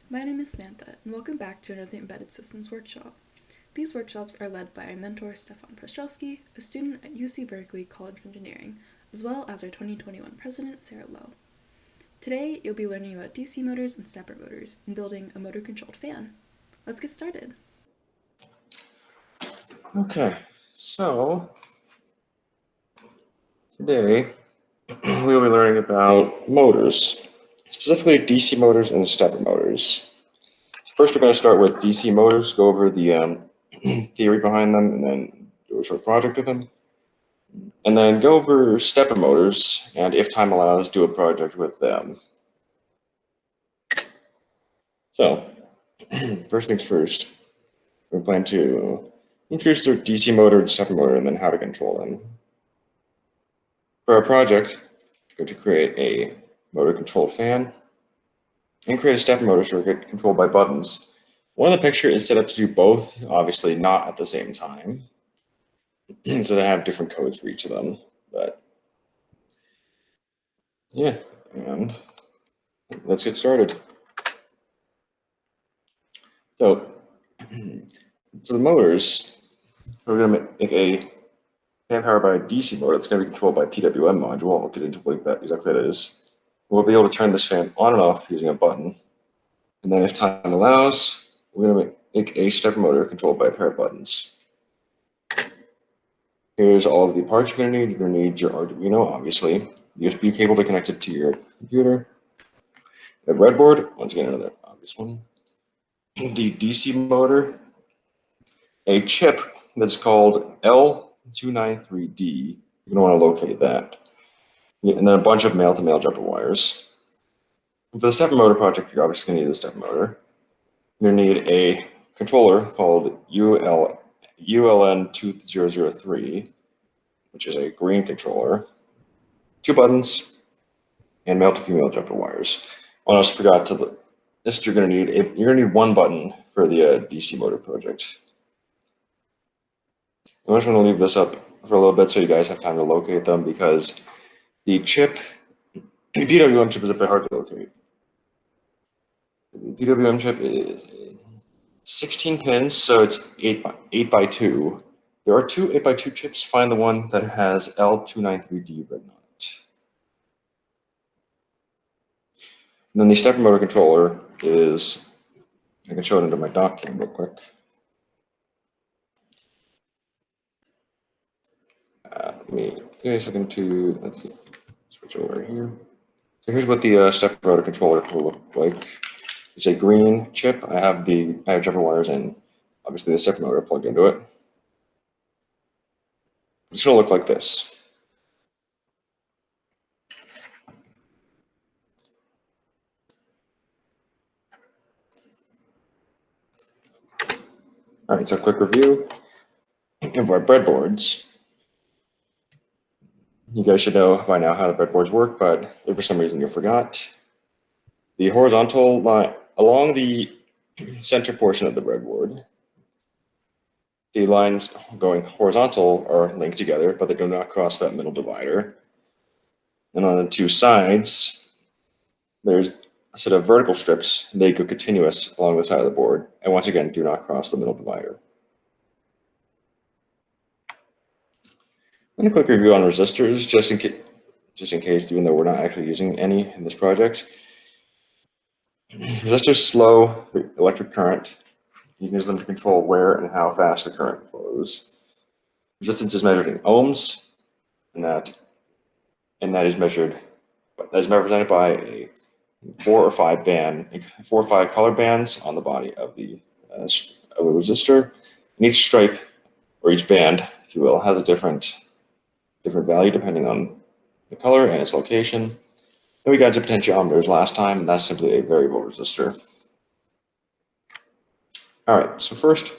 My name is Samantha, and welcome back to another Embedded Systems workshop. These workshops are led by our mentor Stefan Prestrelski, a student at UC Berkeley College of Engineering, as well as our 2021 president, Sarah Lowe. Today, you'll be learning about DC motors and stepper motors and building a motor-controlled fan. Let's get started. Okay, so today we'll be learning about motors, specifically DC motors and stepper motors. First, we're going to start with DC motors, go over the theory behind them, and then do a short project with them. And then go over stepper motors, and if time allows, do a project with them. So, first things first, we plan to introduce the DC motor and stepper motor, and then how to control them. For our project, we're going to create a motor-controlled fan and create a stepper motor circuit controlled by buttons. One of the picture is set up to do both, obviously not at the same time. So they have different codes for each of them, but yeah, and let's get started. So for the motors, we're going to make a fan powered by a DC motor that's going to be controlled by a PWM module. I'll get into what exactly that is. We'll be able to turn this fan on and off using a button. And then if time allows, we're going to make a stepper motor controlled by a pair of buttons. Here's all of the parts you're going to need. You're going to need your Arduino, obviously, USB cable to connect it to your computer, a breadboard, once again another obvious one, the DC motor, a chip that's called L293D. You're going to want to locate that, and then a bunch of male-to-male jumper wires. For the stepper motor project, you're obviously going to need the stepper motor. You're going to need a controller called ULN2003, which is a green controller, 2 buttons, and male to female jumper wires. I almost forgot to list. You're going to need 1 button for the DC motor project. I'm just going to leave this up for a little bit so you guys have time to locate them, because the PWM chip is a bit hard to locate. The PWM chip is 16 pins, so it's 8 by 2. There are 2 8 by 2 chips. Find the one that has L293D written on it. And then the stepper motor controller is, I can show it into my dock cam real quick. Let me give me a second to, let's see, switch over here. So here's what the stepper motor controller will look like. It's a green chip. I have jumper wires and obviously the stepper motor plugged into it. It's going to look like this. All right, so a quick review of our breadboards. You guys should know by now how the breadboards work, but if for some reason you forgot, the horizontal line along the center portion of the breadboard, the lines going horizontal are linked together, but they do not cross that middle divider. And on the 2 sides, there's a set of vertical strips. They go continuous along the side of the board, and once again, do not cross the middle divider. And a quick review on resistors, just in case, even though we're not actually using any in this project. Resistors slow the electric current. You can use them to control where and how fast the current flows. Resistance is measured in ohms, and that is represented by a 4 or 5 color bands on the body of the resistor. And each stripe, or each band, if you will, has a different value depending on the color and its location. And we got to potentiometers last time, and that's simply a variable resistor. All right, so first,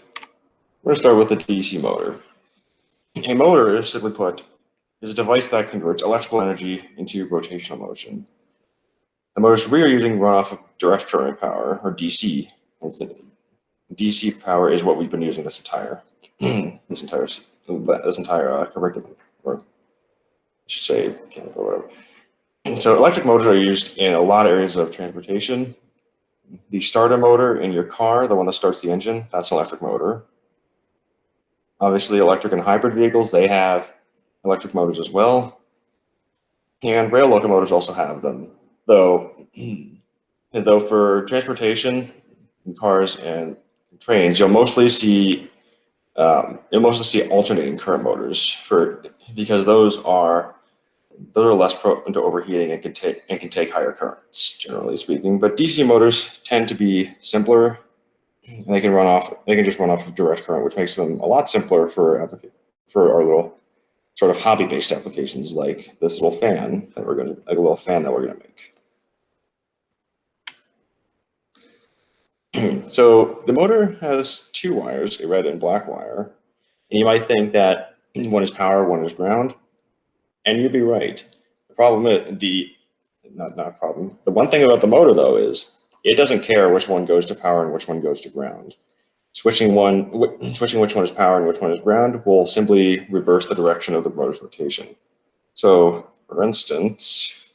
we're going to start with the DC motor. A motor, simply put, is a device that converts electrical energy into rotational motion. The motors we are using run off of direct current power, or DC. DC power is what we've been using this entire curriculum, or I should say, or whatever. So electric motors are used in a lot of areas of transportation. The starter motor in your car, the one that starts the engine, that's an electric motor. Obviously, electric and hybrid vehicles, they have electric motors as well. And rail locomotives also have them, though for transportation, in cars and trains, you'll mostly see alternating current motors because those are less prone to overheating and can take higher currents, generally speaking. But DC motors tend to be simpler, and they can just run off of direct current, which makes them a lot simpler for our little sort of hobby-based applications like this little fan that we're gonna make. So the motor has two wires, a red and black wire, and you might think that one is power, one is ground, and you'd be right. The problem is the one thing about the motor though is it doesn't care which one goes to power and which one goes to ground. Switching which one is power and which one is ground will simply reverse the direction of the motor's rotation. So, for instance,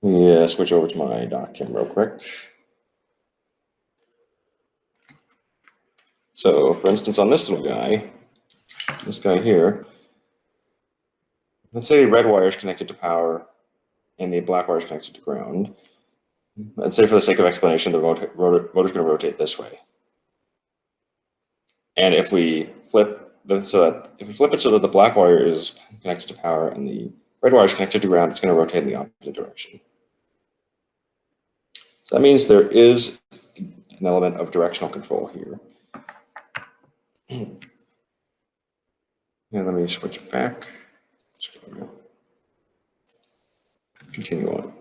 switch over to my DocCam real quick. So, for instance, on this guy here, let's say the red wire is connected to power and the black wire is connected to ground. Let's say for the sake of explanation, the motor is going to rotate this way. And if we flip it so that the black wire is connected to power and the red wire is connected to ground, it's going to rotate in the opposite direction. So that means there is an element of directional control here. And let me switch back. Continue on.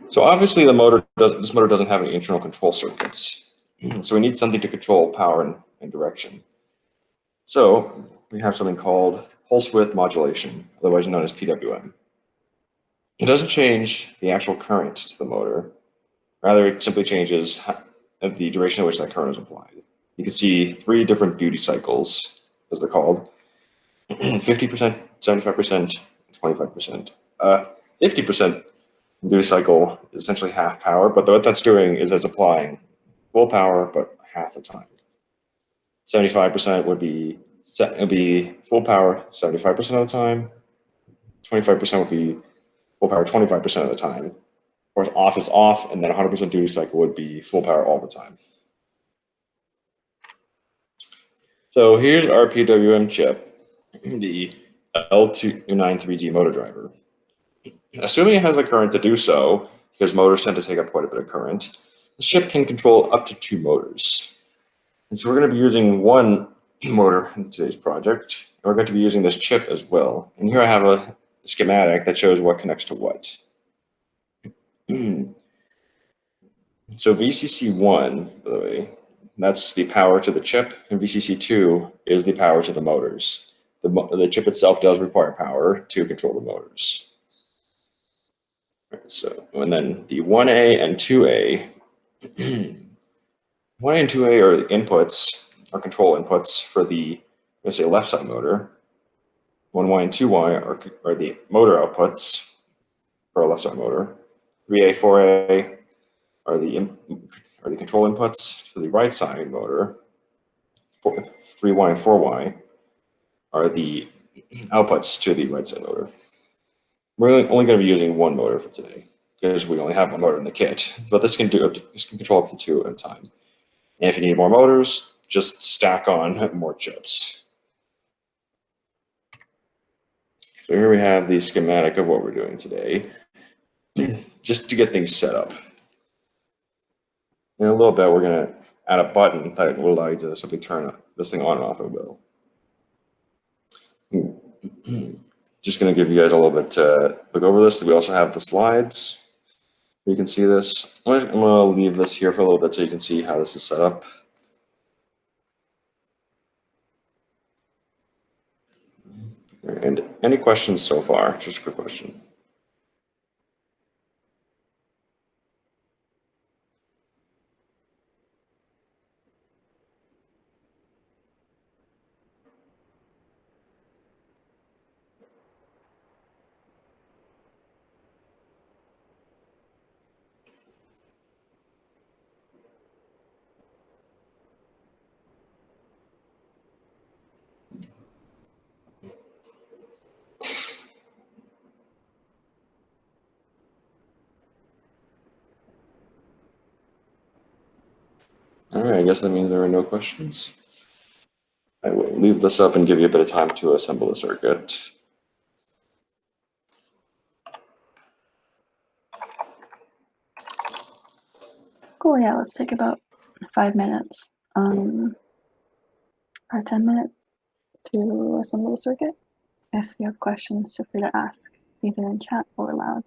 So obviously this motor doesn't have any internal control circuits. So we need something to control power and direction. So we have something called pulse width modulation, otherwise known as PWM. It doesn't change the actual current to the motor. Rather, it simply changes the duration at which that current is applied. You can see three different duty cycles, as they're called: 50%, 75%, 25%. 50% duty cycle is essentially half power, but what that's doing is it's applying full power, but half the time. 75% would be full power 75% of the time. 25% would be full power 25% of the time. Of course, off is off, and then 100% duty cycle would be full power all the time. So here's our PWM chip, the L293D motor driver. Assuming it has a current to do so, because motors tend to take up quite a bit of current, this chip can control up to 2 motors. And so we're going to be using one motor in today's project, and we're going to be using this chip as well. And here I have a schematic that shows what connects to what. So VCC1, by the way, that's the power to the chip, and VCC2 is the power to the motors. The chip itself does require power to control the motors. Right, so, and then the 1A and 2A, 1A and 2A are the inputs, are control inputs for the, let's say, left side motor. 1Y and 2Y are the motor outputs for a left side motor. 3A, 4A are the control inputs for the right side motor. 3Y and 4Y are the outputs to the right side motor. We're only going to be using one motor for today because we only have one motor in the kit, but this can control up to 2 at a time. And if you need more motors, just stack on more chips. So here we have the schematic of what we're doing today, just to get things set up. In a little bit, we're going to add a button that will allow you to simply turn this thing on and off at will. Just going to give you guys a little bit to look over this. We also have the slides. You can see this. I'm going to leave this here for a little bit so you can see how this is set up. And any questions so far? Just a quick question. All right, I guess that means there are no questions. I will leave this up and give you a bit of time to assemble the circuit. Cool, yeah, let's take about 5 minutes or 10 minutes to assemble the circuit. If you have questions, feel free to ask either in chat or loud.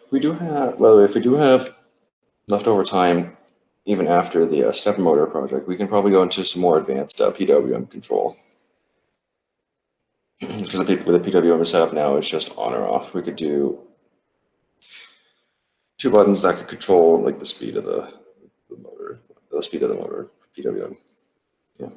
If we do have leftover time, even after the stepper motor project, we can probably go into some more advanced PWM control. Because with the PWM setup now, it's just on or off. We could do 2 buttons that could control like the speed of the motor, PWM. Yeah.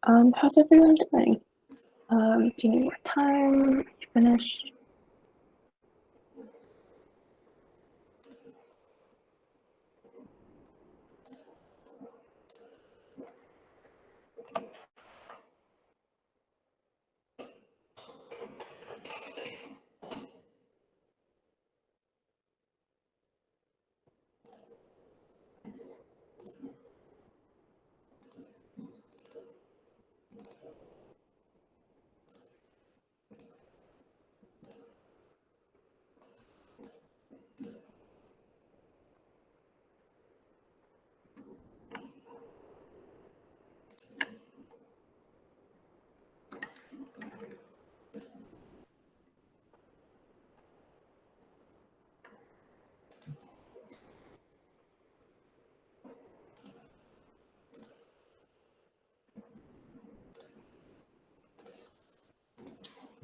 How's everyone doing? Do you need more time? You finished?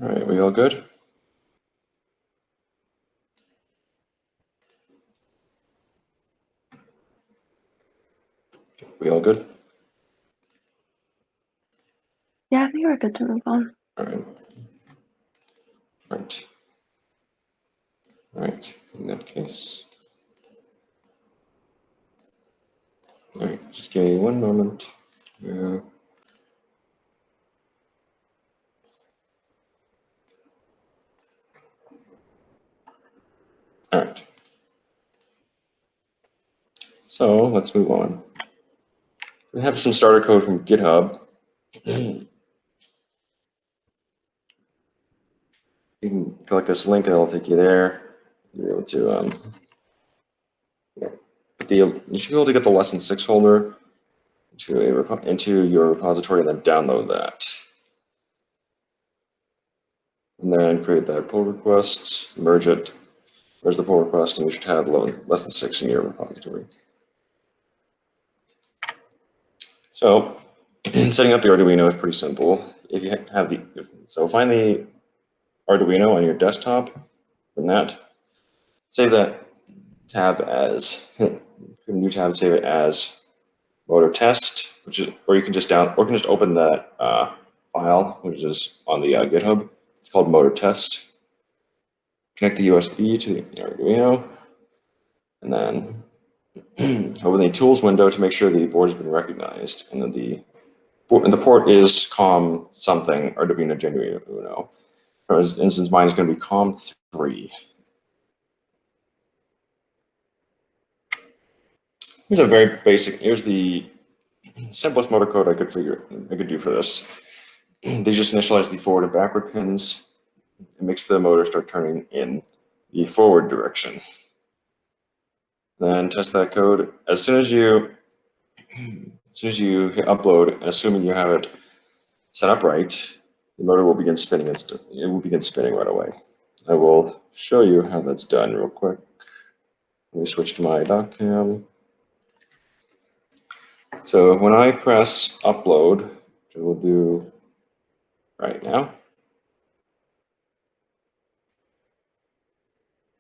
All right, we all good? We all good? Yeah, I think we're good to move on. All right. Right. All right, in that case. All right, just give me one moment. All right. So let's move on. We have some starter code from GitHub. You can click this link and it'll take you there. You're able to, you should be able to get the lesson 6 folder into your repository and then download that. And then create that pull request, merge it. There's the pull request, and you should have lesson 6 in your repository. So setting up the Arduino is pretty simple. If you have so find the Arduino on your desktop, from that, save that tab as, new tab, save it as motor test, or you can just open that file, which is on the GitHub. It's called motor test. Connect the USB to the Arduino, and then open the tools window to make sure the board has been recognized, and then the port is COM something Arduino Genuino. For instance, mine is going to be COM3. Here's a very basic. Here's the simplest motor code I could do for this. They just initialize the forward and backward pins. It makes the motor start turning in the forward direction. Then test that code. As soon as you hit upload, and assuming you have it set up right, the motor will begin spinning. It will begin spinning right away. I will show you how that's done real quick. Let me switch to my docam. So when I press upload, which I will do right now,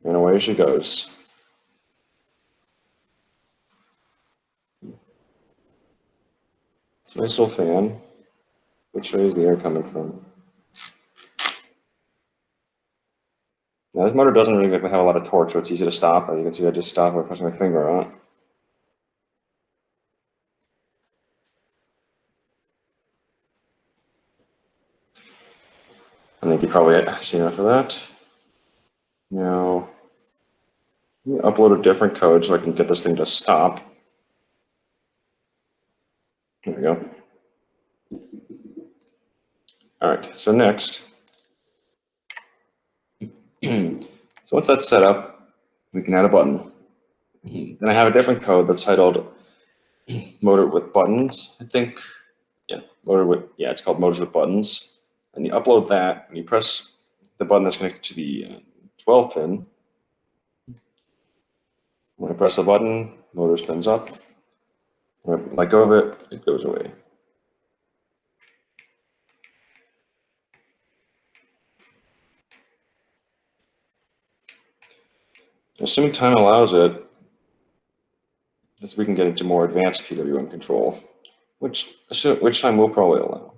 and away she goes. It's a nice little fan, which shows the air coming from. Now this motor doesn't really have a lot of torque, so it's easy to stop. As you can see, I just stopped by pressing my finger on it. I think you probably seen enough of that. Now, let me upload a different code so I can get this thing to stop. There we go. All right, so next. So once that's set up, we can add a button. Then I have a different code that's titled motor with buttons, I think. Yeah, it's called motors with buttons. And you upload that, and you press the button that's connected to the 12 pin. When I press the button, motor spins up. When I let go of it, it goes away. Assuming time allows it, we can get into more advanced PWM control, which time will probably allow.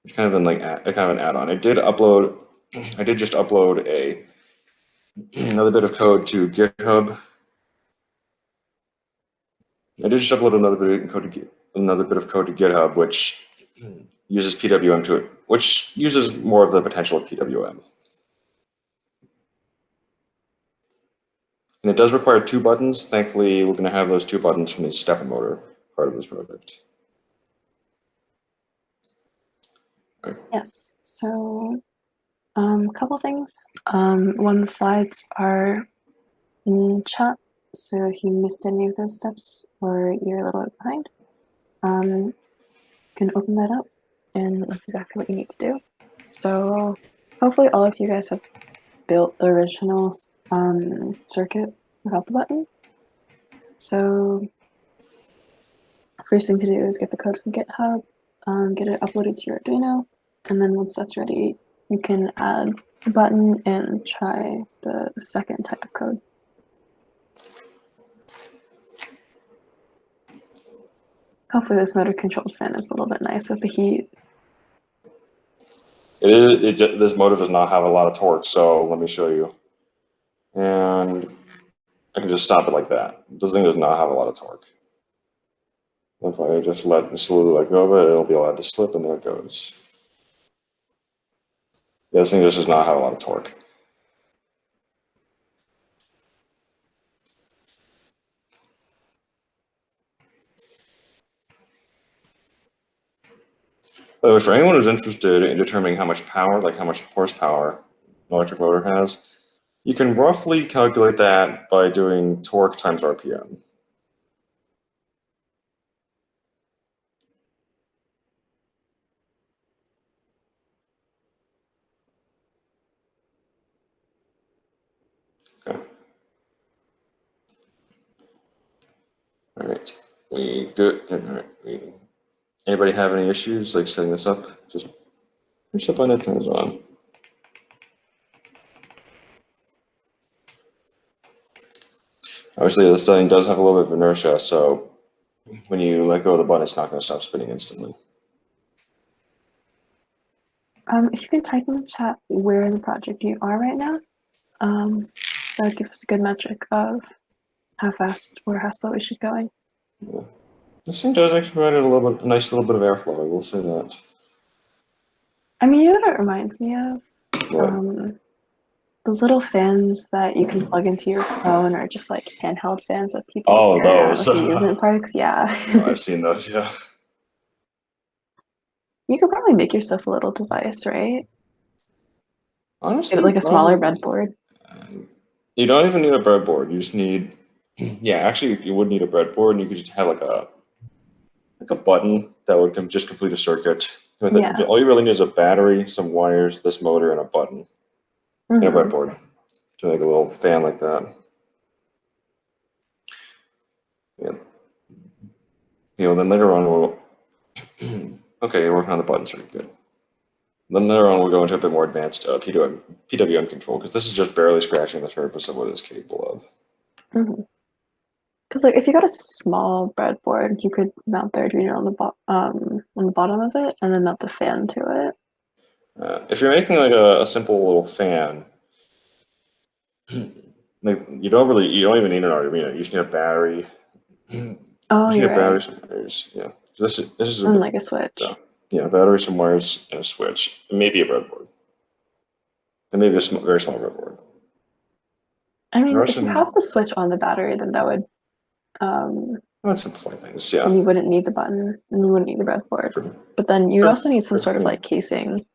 It's kind of an like a kind of an add-on. I did just upload another bit of code to GitHub. I did just upload another bit of code to GitHub, which uses PWM to it, which uses more of the potential of PWM. And it does require 2 buttons. Thankfully, we're going to have those 2 buttons from the stepper motor part of this project. Right. Yes. So, a couple things. One of the slides are in chat. So if you missed any of those steps or you're a little bit behind, you can open that up and look exactly what you need to do. So hopefully all of you guys have built the original circuit without the button. So first thing to do is get the code from GitHub, get it uploaded to your Arduino, and then once that's ready, you can add a button and try the second type of code. Hopefully this motor controlled fan is a little bit nice with the heat. This motor does not have a lot of torque, so let me show you. And I can just stop it like that. This thing does not have a lot of torque. If I just slowly let go of it, it'll be allowed to slip, and there it goes. Yeah, this thing just does not have a lot of torque. By the way, for anyone who's interested in determining how much power, like how much horsepower an electric motor has, you can roughly calculate that by doing torque times RPM. Okay. All right. We good. All right. Anybody have any issues like setting this up? Just push the button, it turns on. Obviously, this thing does have a little bit of inertia, so when you let go of the button, it's not going to stop spinning instantly. If you can type in the chat where in the project you are right now, that would give us a good metric of how fast or how slow we should be going. Yeah. This thing does actually provide a nice little bit of airflow, I will say that. I mean, you know what it reminds me of? What? Those little fans that you can plug into your phone or just like handheld fans that people Oh, carry around those. with amusement parks. Yeah. No, I've seen those, yeah. You could probably make yourself a little device, right? Honestly, Get like a smaller breadboard. You don't even need a breadboard. You just need, yeah, actually, you would need a breadboard, and you could just have like a button that would just complete a circuit. With it, Yeah. all you really need is a battery, some wires, this motor, and a button, and a breadboard to make a little fan like that. Yeah. Then later on we'll, okay, you're working on the buttons, really good. Then later on we'll go into a bit more advanced PWM control, because this is just barely scratching the surface of what it's capable of. Because like if you got a small breadboard, you could mount the Arduino on the bottom of it, and then mount the fan to it. If you're making like a simple little fan, like you don't even need an Arduino. You just need a battery. Oh, you're right. Some wires. Yeah. This is And like a switch. Yeah, battery, some wires, and a switch, and maybe a breadboard, and maybe a very small breadboard. I mean, if you have the switch on the battery, then that would simplify things. Yeah. Then you wouldn't need the button, and you wouldn't need the breadboard. True. But then you'd also need some sort of like casing.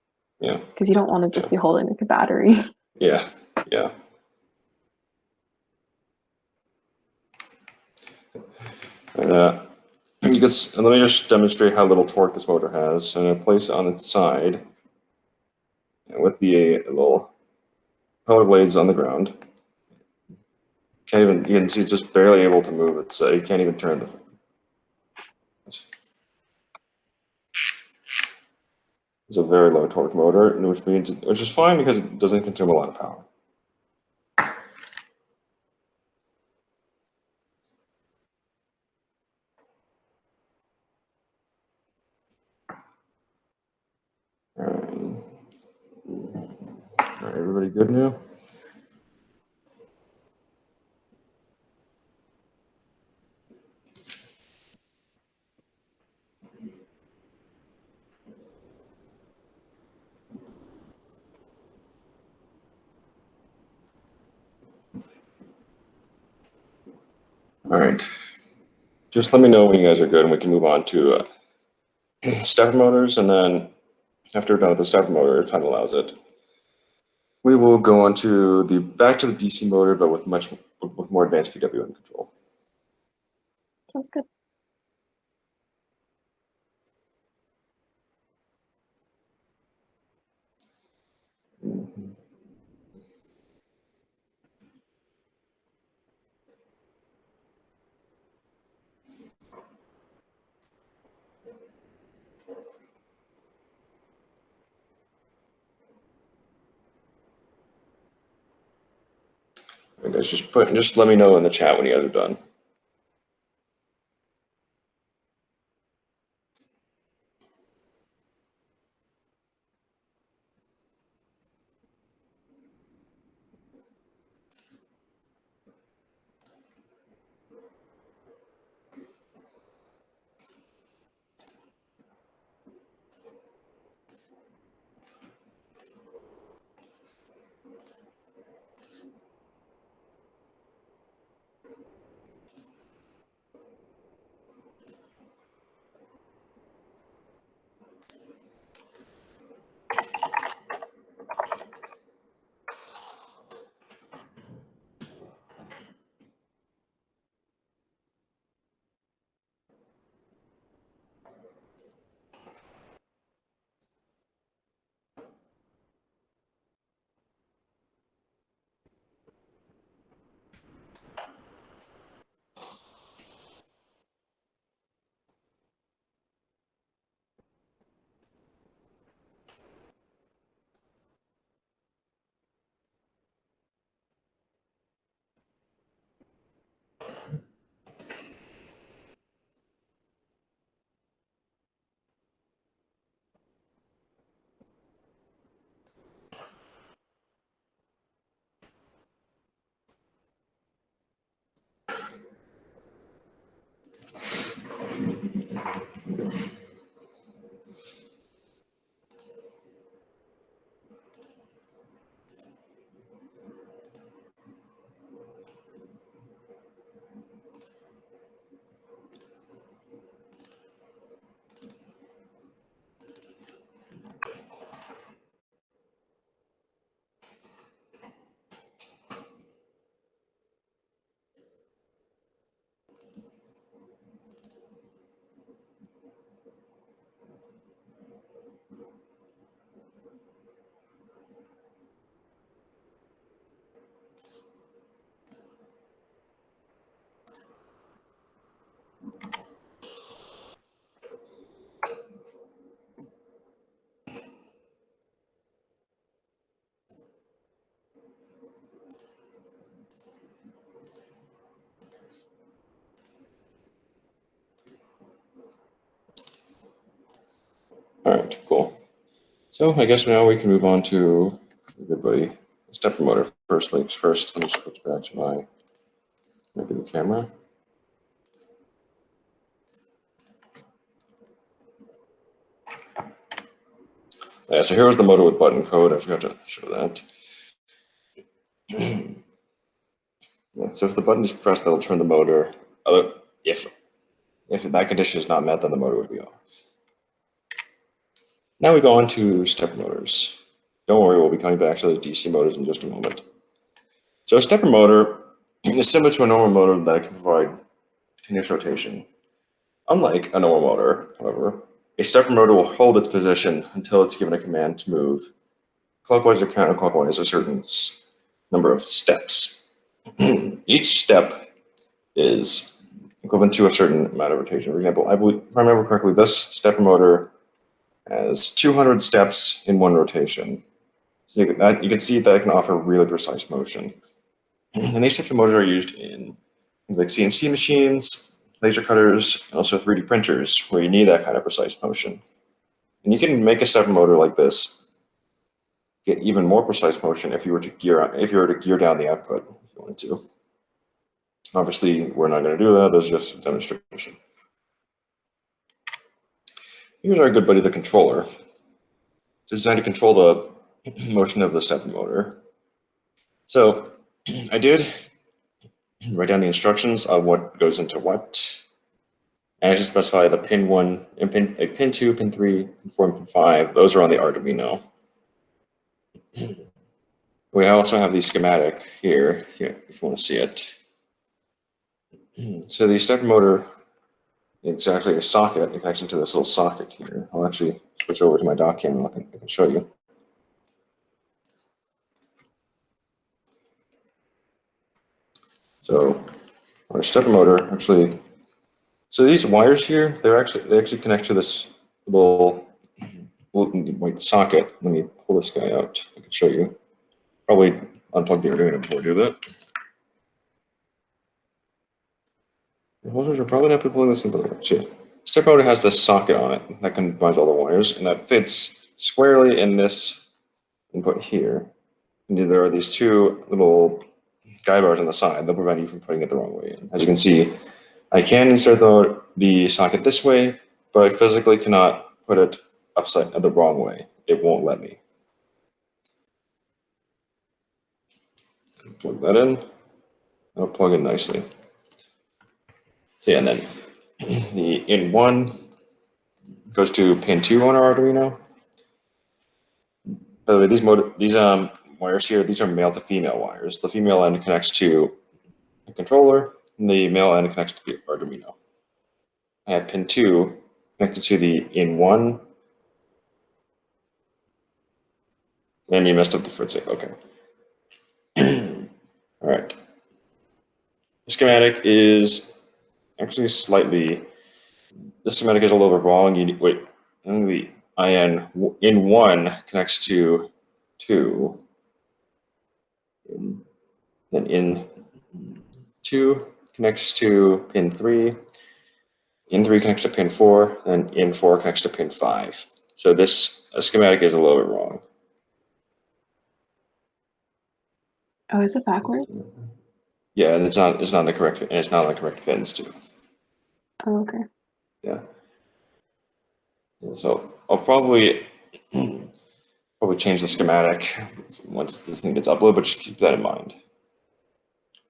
Yeah. Because you don't want to just be holding like a battery. Yeah. Yeah. And let me just demonstrate how little torque this motor has. And I place it on its side with the little power blades on the ground. You can see it's just barely able to move it, so you can't even turn the. It's a very low torque motor, which is fine because it doesn't consume a lot of power. Everybody good now? All right. Just let me know when you guys are good and we can move on to stepper motors. And then after we're done with the stepper motor, if time allows it, we will go on to back to the DC motor, but with with more advanced PWM control. Sounds good. You guys just let me know in the chat when you guys are done. All right, cool. So I guess now we can move on to everybody. Stepper motor first. Let me just switch back to maybe the camera. Yeah, so here was the motor with button code. I forgot to show that. Yeah, so if the button is pressed, that'll turn the motor. If that condition is not met, then the motor would be off. Now we go on to stepper motors. Don't worry, we'll be coming back to those DC motors in just a moment. So a stepper motor is similar to a normal motor that can provide continuous rotation. Unlike a normal motor, however, a stepper motor will hold its position until it's given a command to move clockwise or counterclockwise a certain number of steps. Each step is equivalent to a certain amount of rotation. For example, I believe, if I remember correctly, this stepper motor has 200 steps in one rotation. So you can see that it can offer really precise motion. And these types of motors are used in things like CNC machines, laser cutters, and also 3D printers, where you need that kind of precise motion. And you can make a stepper motor like this get even more precise motion if you were to gear down the output if you wanted to. Obviously, we're not going to do that. That's just a demonstration. Here's our good buddy, the controller. It's designed to control the motion of the stepper motor. So I did write down the instructions of what goes into what. And I should specify the pin 1, and pin 2, pin 3, pin 4, and pin 5. Those are on the Arduino. We also have the schematic here if you want to see it. So the stepper motor is actually a socket. It connects into this little socket here. I'll actually switch over to my dock cam and I can show you. So our stepper motor actually, so these wires here, they actually connect to this little white socket. Let me pull this guy out. I can show you. Probably unplug the Arduino before I do that. The holders are probably not pulling this into the right. Stepper motor has this socket on it that combines all the wires, and that fits squarely in this input here. And there are these two little guide bars on the side that prevent you from putting it the wrong way. As you can see, I can insert the socket this way, but I physically cannot put it the wrong way. It won't let me. Plug that in. I'll plug in nicely. Yeah, and then the in 1 goes to pin 2 on our Arduino. By the way, these wires here, these are male to female wires. The female end connects to the controller, and the male end connects to the Arduino. I have pin 2 connected to the in 1. And you messed up the footsake. Okay. All right. The schematic is actually the schematic is a little bit wrong. The in 1 connects to 2. Then in 2 connects to pin 3. In 3 connects to pin 4. And in 4 connects to pin 5. So this schematic is a little bit wrong. Oh, is it backwards? Yeah, and it's not the correct pins too. Oh, okay. Yeah. So I'll probably change the schematic once this thing gets uploaded, but just keep that in mind.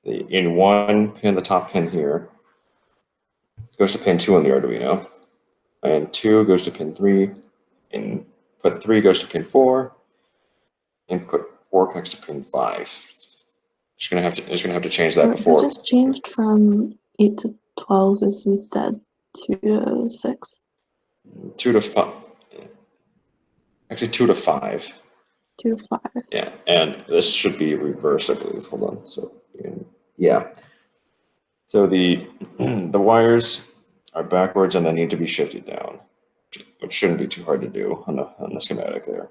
The in 1 pin, the top pin here, goes to pin 2 on the Arduino, and 2 goes to pin 3, input 3 goes to pin 4, input 4 connects to pin 5. Just gonna have to change that before. It just changed from 8 to 12 is instead 2 to 6. 2 to 5. Actually, 2 to 5. 2 to 5. Yeah, and this should be reversed, I believe. Hold on. So yeah. So the wires are backwards and they need to be shifted down, which shouldn't be too hard to do on the schematic there.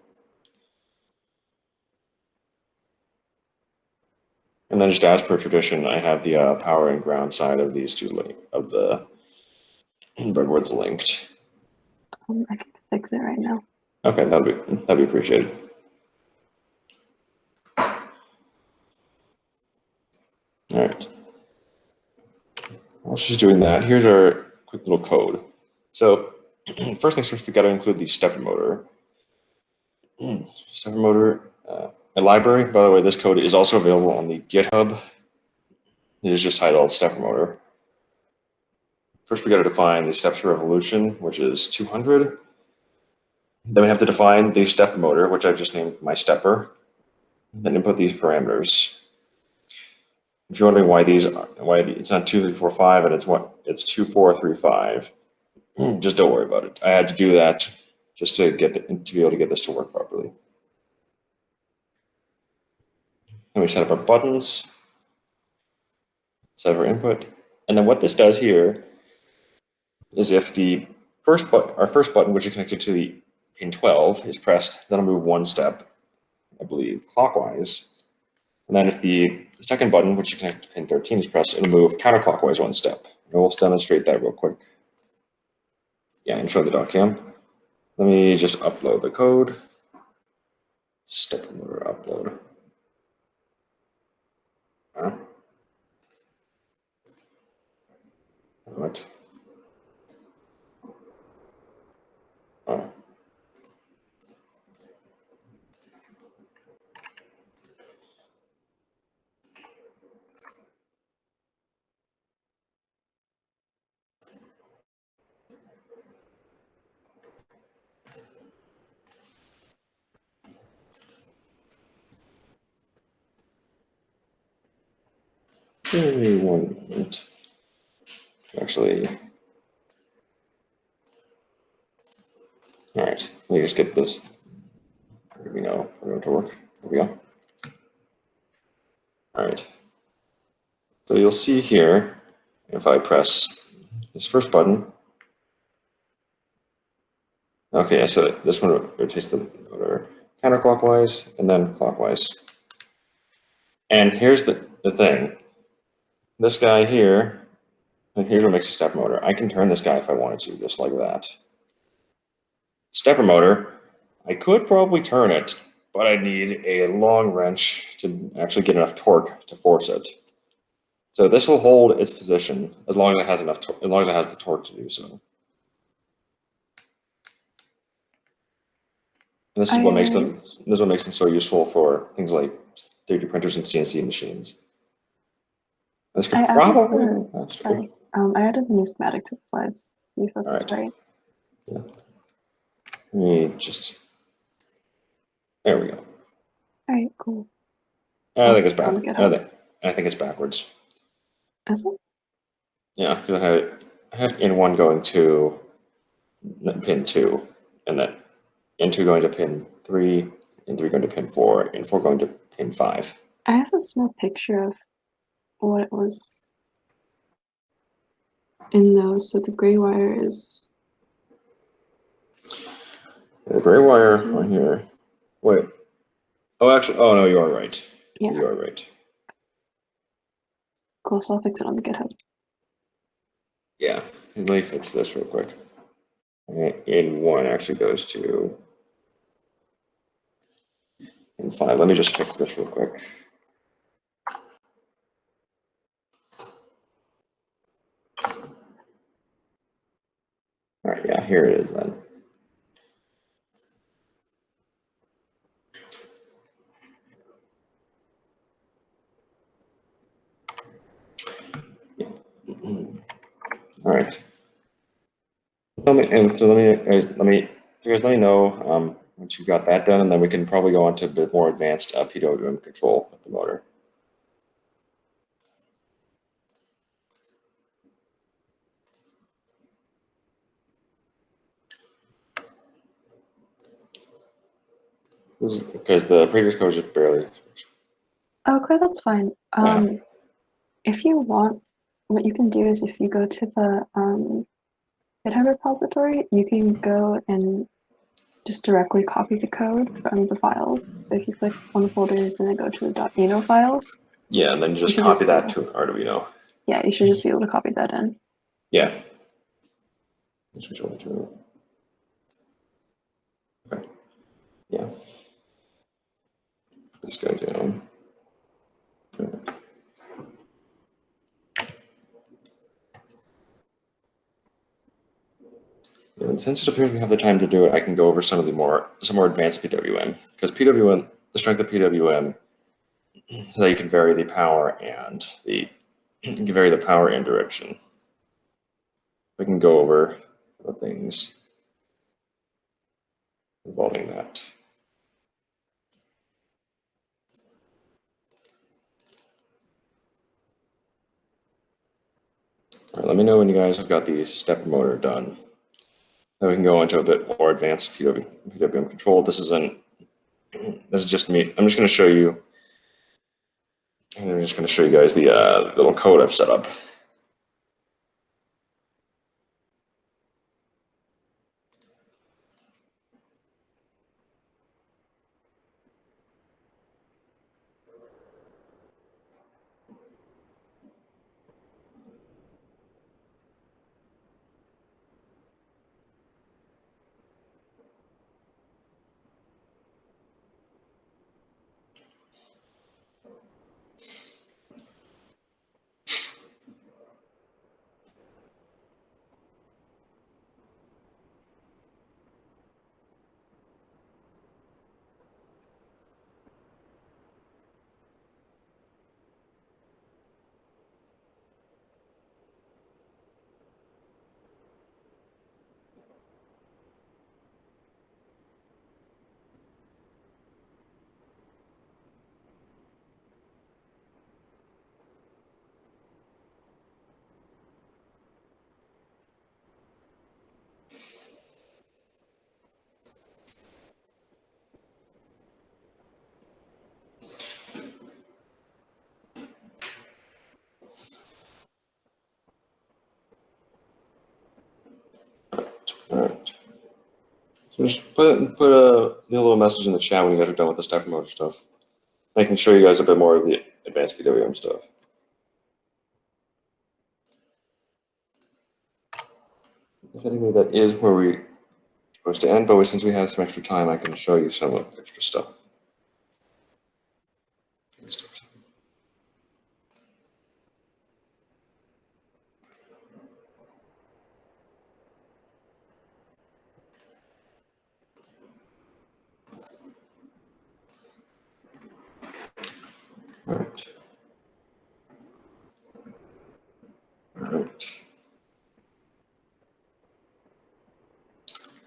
And then just as per tradition, I have the power and ground side of these two of the breadboards linked. I can fix it right now. Okay, that'd be appreciated. All right. While she's doing that, here's our quick little code. So first things first, we got to include the stepper motor. Stepper motor. A library, by the way, this code is also available on the GitHub. It is just titled stepper motor. First, we got to define the steps revolution, which is 200. Then we have to define the stepper motor, which I've just named my stepper. Then input these parameters. If you're wondering why it's not 2, 3, 4, 5, and it's 2, 4, 3, 5, just don't worry about it. I had to do that just to be able to get this to work properly. And we set up our buttons, set up our input, and then what this does here is if the our first button, which is connected to the pin 12, is pressed, that'll move 1 step, I believe, clockwise. And then if the second button, which is connected to pin 13, is pressed, it'll move counterclockwise 1 step. And we'll demonstrate that real quick. Yeah, and show the doc cam. Let me just upload the code. step motor upload. What? Oh. Give me 1 minute. Actually, all right, let me just get this. We know we're going to work. Here we go. All right. So you'll see here, if I press this first button. Okay, so this one rotates the motor counterclockwise and then clockwise. And here's the thing. This guy here, and here's what makes a stepper motor. I can turn this guy if I wanted to, just like that. Stepper motor, I could probably turn it, but I need a long wrench to actually get enough torque to force it. So this will hold its position as long as it has enough, as long as it has the torque to do so. And this is what makes them. This is what makes them so useful for things like 3D printers and CNC machines. This could probably. Sorry, I added the new schematic to the slides. See if that's right. Yeah. Let me just. There we go. All right, cool. I think it's backwards. I think it's backwards. Is it? Yeah, because I had in 1 going to pin 2, and then in 2 going to pin 3, in 3 going to pin 4, and 4 going to pin 5. I have a small picture of what it was in those. So the gray wire is. The gray wire on here. Wait. Oh, actually, oh no, you are right. Yeah. You are right. Cool, so I'll fix it on the GitHub. Yeah, let me fix this real quick. In 1 actually goes to in 5. Let me just fix this real quick. All right, yeah, here it is then. All right. Let me know once you've got that done, and then we can probably go on to a bit more advanced PWM control with the motor. Because the previous code just barely. Okay, that's fine. If you want, what you can do is if you go to the GitHub repository, you can go and just directly copy the code from the files. So if you click on the folders and then go to the .Arduino files. Yeah, and then just copy that to Arduino. Yeah, you should just be able to copy that in. Yeah. Switch over to. Okay. Yeah. This guy down. Okay. And since it appears we have the time to do it, I can go over some more advanced PWM, because PWM, the strength of PWM, so that you can vary the power and direction. We can go over the things involving that. All right, let me know when you guys have got the stepper motor done. Then we can go into a bit more advanced PWM control. This is just me. I'm just going to show you. And I'm just going to show you guys the little code I've set up. So just put a little message in the chat when you guys are done with the stepper motor stuff. I can show you guys a bit more of the advanced PWM stuff. Anyway, that is where we're supposed to end, but since we have some extra time, I can show you some of the extra stuff. All right. All right.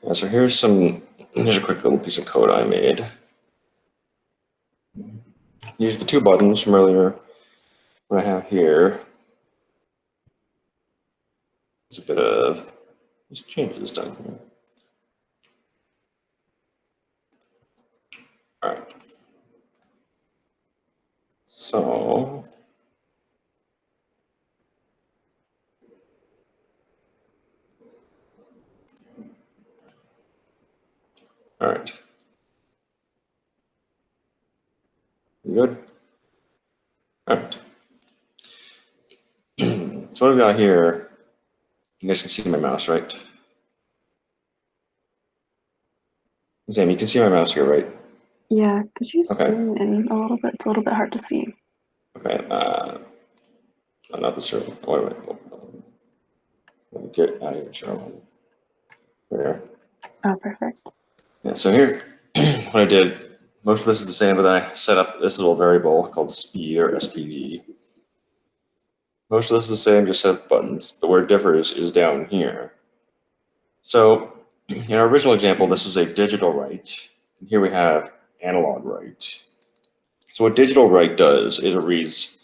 Yeah, so here's a quick little piece of code I made. Use the two buttons from earlier. What I have here is a bit of, let's change this down here. All right. So, all right. You good? All right. So what I've got here, you guys can see my mouse, right? Sam, you can see my mouse here, right? Yeah, could you Okay. zoom in a little bit? It's a little bit hard to see. Okay. Not the server. Wait. Let me get out of here, Cheryl. There. Oh, perfect. Yeah. So here, what I did, most of this is the same, but then I set up this little variable called speed or SPD. Most of this is the same, just set up buttons. But where it differs is down here. So in our original example, this is a digital write. And here we have analog write. So what digital write does is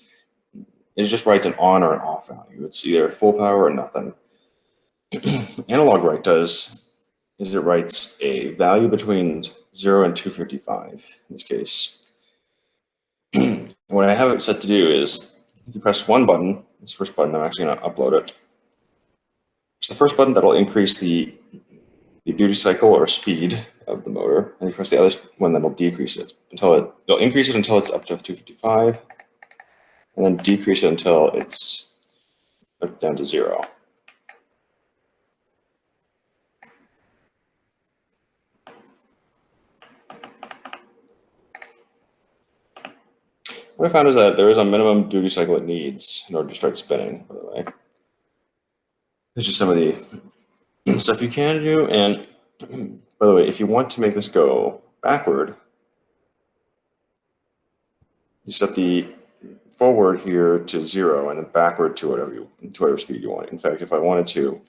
it just writes an on or an off value. It's either full power or nothing. Analog write does is it writes a value between 0 and 255 in this case. What I have it set to do is if you press one button, this first button, I'm actually going to upload it. It's the first button that'll increase the duty cycle or speed of the motor, and you press the other one that'll decrease it it'll increase it until it's up to 255, and then decrease it until it's down to 0. What I found is that there is a minimum duty cycle it needs in order to start spinning, by the way. There's just some of the stuff you can do, and by the way, if you want to make this go backward, you set the forward here to 0 and then backward to whatever speed you want. In fact, if I wanted to,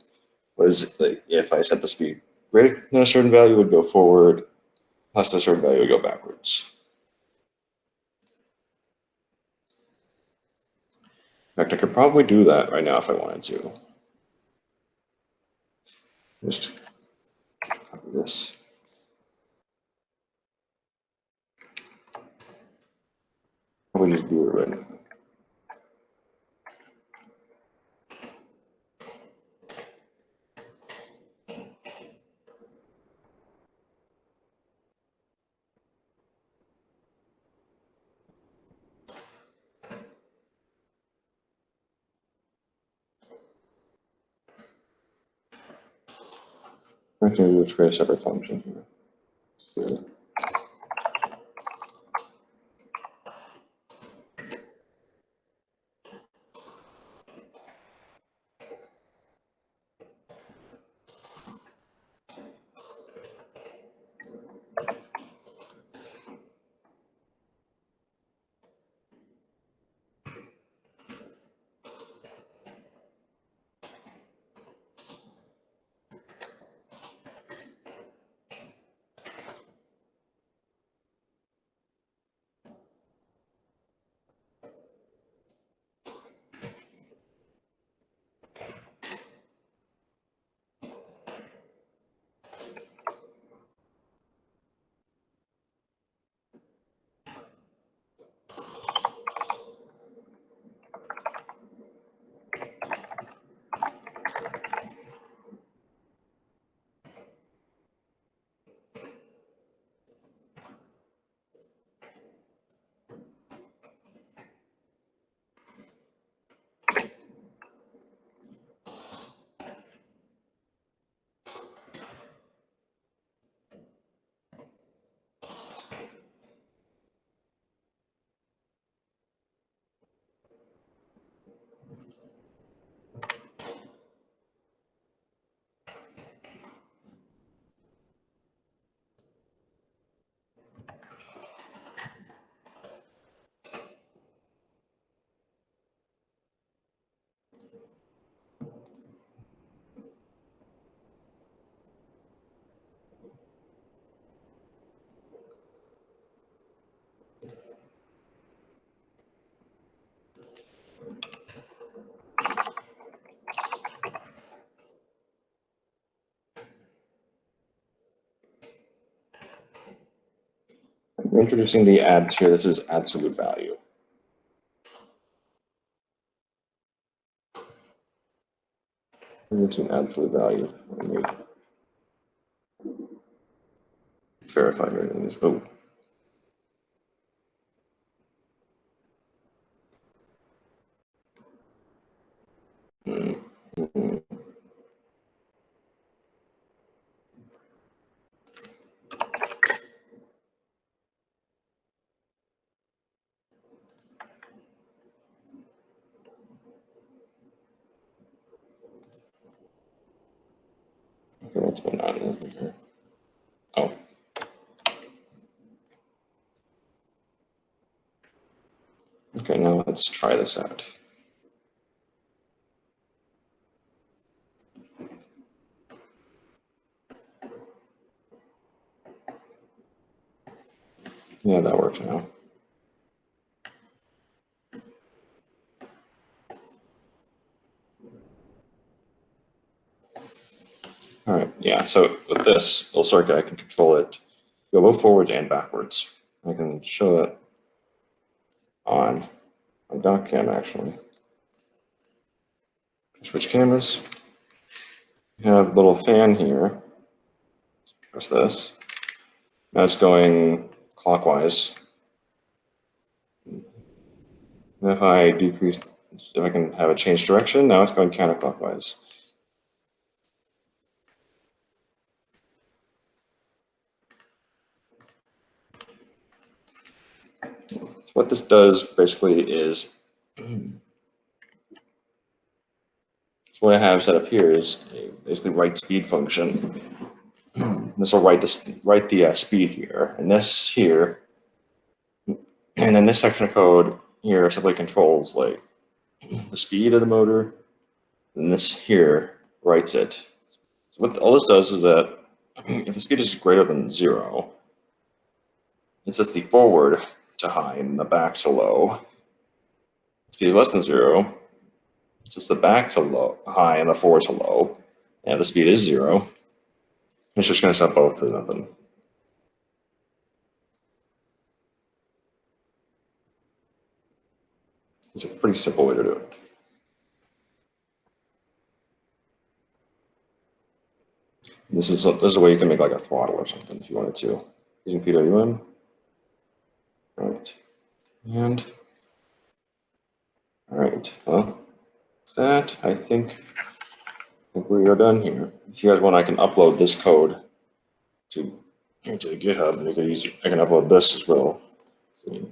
if I set the speed greater than a certain value, it would go forward, plus a certain value would go backwards. In fact, I could probably do that right now if I wanted to. Just copy this. Probably just do it right now. I'm going to create a separate function here. So, we're introducing the add here. This is absolute value. Introducing absolute value. Let me verify everything is. Oh. Mm-hmm. Okay, what's going on here? Oh. Okay, now let's try this out. Yeah, that works now. All right, yeah, so with this little circuit, I can control it, go both forwards and backwards. I can show it on my dock cam, actually. Switch cameras. You have a little fan here. Press this. Now it's going clockwise. And if I decrease, if I can have it change direction, now it's going counterclockwise. So what this does basically is, so what I have set up here is a basically write speed function. This will write the speed here, and this here, and then this section of code here simply controls like the speed of the motor, and this here writes it. So what all this does is that if the speed is greater than 0, it sets the forward to high and the back to low. If speed is less than 0, it sets the back to low, high and the forward to low. And if the speed is 0, it's just going to set both to nothing. It's a pretty simple way to do it. This is a way you can make like a throttle or something if you wanted to, using PWM. All right, and all right, well, with that, I think we are done here. If you guys want, I can upload this code to GitHub, and you can use. I can upload this as well. See.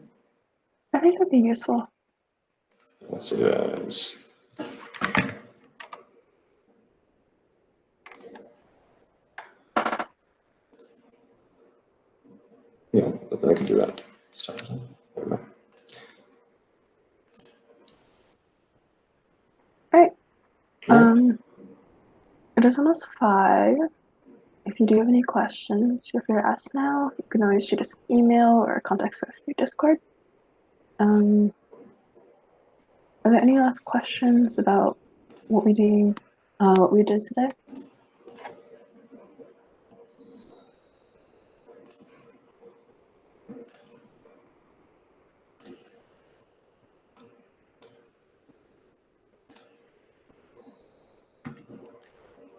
I think that'd be useful. Let's see that as. Yeah, I think I can do that. Right. It is almost 5. If you do have any questions, feel free to ask now. You can always shoot us an email or contact us through Discord. Are there any last questions about what we did today?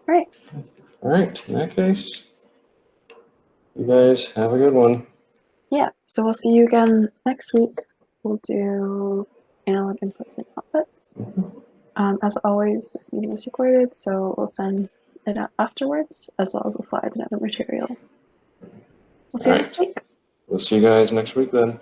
Right. All right. In that case, you guys have a good one. Yeah. So we'll see you again next week. We'll do analog inputs and outputs. As always, this meeting is recorded, so we'll send it out afterwards, as well as the slides and other materials. We'll see you next week. We'll see you guys next week then.